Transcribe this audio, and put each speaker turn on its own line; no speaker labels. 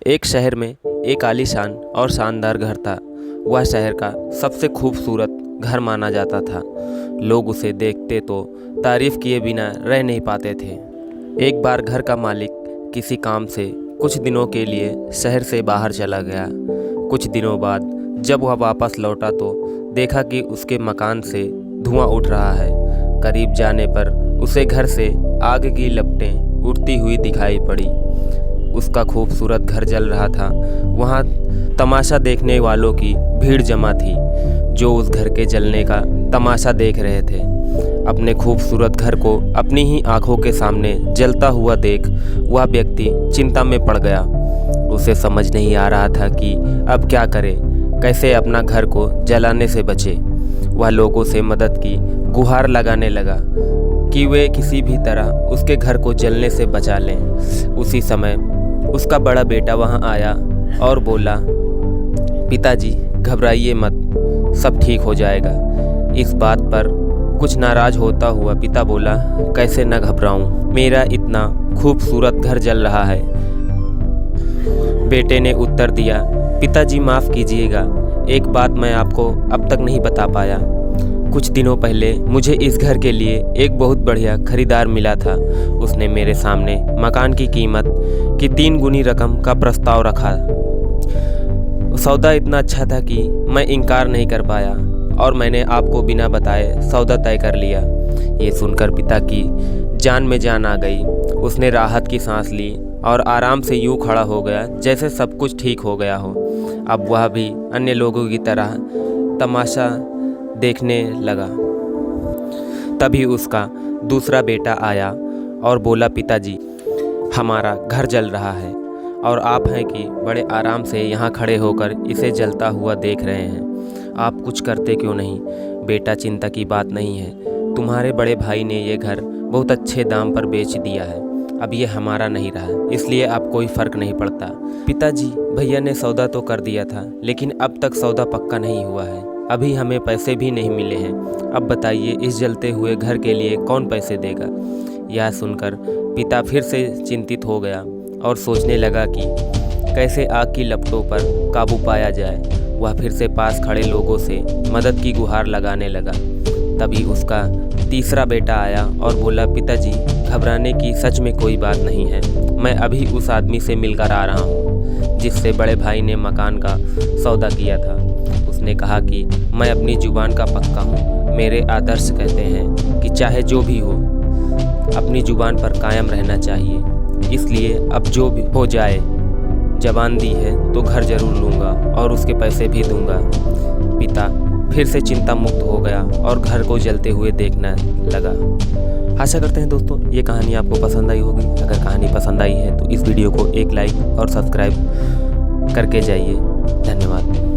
एक शहर में एक आलीशान और शानदार घर था। वह शहर का सबसे खूबसूरत घर माना जाता था। लोग उसे देखते तो तारीफ किए बिना रह नहीं पाते थे। एक बार घर का मालिक किसी काम से कुछ दिनों के लिए शहर से बाहर चला गया। कुछ दिनों बाद जब वह वापस लौटा तो देखा कि उसके मकान से धुआं उठ रहा है। करीब जाने पर उसे घर से आग की लपटें उड़ती हुई दिखाई पड़ी। उसका खूबसूरत घर जल रहा था। वहाँ तमाशा देखने वालों की भीड़ जमा थी, जो उस घर के जलने का तमाशा देख रहे थे। अपने खूबसूरत घर को अपनी ही आंखों के सामने जलता हुआ देख वह व्यक्ति चिंता में पड़ गया। उसे समझ नहीं आ रहा था कि अब क्या करे, कैसे अपना घर को जलाने से बचे। वह लोगों से मदद की गुहार लगाने लगा कि वे किसी भी तरह उसके घर को जलने से बचा लें। उसी समय उसका बड़ा बेटा वहां आया और बोला, पिताजी घबराइए मत, सब ठीक हो जाएगा। इस बात पर कुछ नाराज होता हुआ पिता बोला, कैसे न घबराऊं, मेरा इतना खूबसूरत घर जल रहा है। बेटे ने उत्तर दिया, पिताजी माफ़ कीजिएगा, एक बात मैं आपको अब तक नहीं बता पाया। कुछ दिनों पहले मुझे इस घर के लिए एक बहुत बढ़िया खरीदार मिला था। उसने मेरे सामने मकान की कीमत की 3 गुनी रकम का प्रस्ताव रखा। सौदा इतना अच्छा था कि मैं इनकार नहीं कर पाया और मैंने आपको बिना बताए सौदा तय कर लिया। ये सुनकर पिता की जान में जान आ गई। उसने राहत की सांस ली और आराम से यूं खड़ा हो गया जैसे सब कुछ ठीक हो गया हो। अब वह भी अन्य लोगों की तरह तमाशा देखने लगा। तभी उसका दूसरा बेटा आया और बोला, पिताजी हमारा घर जल रहा है और आप हैं कि बड़े आराम से यहाँ खड़े होकर इसे जलता हुआ देख रहे हैं। आप कुछ करते क्यों नहीं? बेटा, चिंता की बात नहीं है, तुम्हारे बड़े भाई ने ये घर बहुत अच्छे दाम पर बेच दिया है। अब ये हमारा नहीं रहा, इसलिए अब कोई फ़र्क नहीं पड़ता। पिताजी, भैया ने सौदा तो कर दिया था, लेकिन अब तक सौदा पक्का नहीं हुआ है। अभी हमें पैसे भी नहीं मिले हैं। अब बताइए, इस जलते हुए घर के लिए कौन पैसे देगा? यह सुनकर पिता फिर से चिंतित हो गया और सोचने लगा कि कैसे आग की लपटों पर काबू पाया जाए। वह फिर से पास खड़े लोगों से मदद की गुहार लगाने लगा। तभी उसका तीसरा बेटा आया और बोला, पिताजी घबराने की सच में कोई बात नहीं है। मैं अभी उस आदमी से मिलकर आ रहा हूँ जिससे बड़े भाई ने मकान का सौदा किया था। उसने कहा कि मैं अपनी जुबान का पक्का हूँ। मेरे आदर्श कहते हैं कि चाहे जो भी हो, अपनी जुबान पर कायम रहना चाहिए। इसलिए अब जो भी हो जाए, जबान दी है तो घर जरूर लूँगा और उसके पैसे भी दूँगा। पिता फिर से चिंता मुक्त हो गया और घर को जलते हुए देखने लगा। आशा करते हैं दोस्तों ये कहानी आपको पसंद आई होगी। अगर कहानी पसंद आई है तो इस वीडियो को एक लाइक और सब्सक्राइब करके जाइए। धन्यवाद।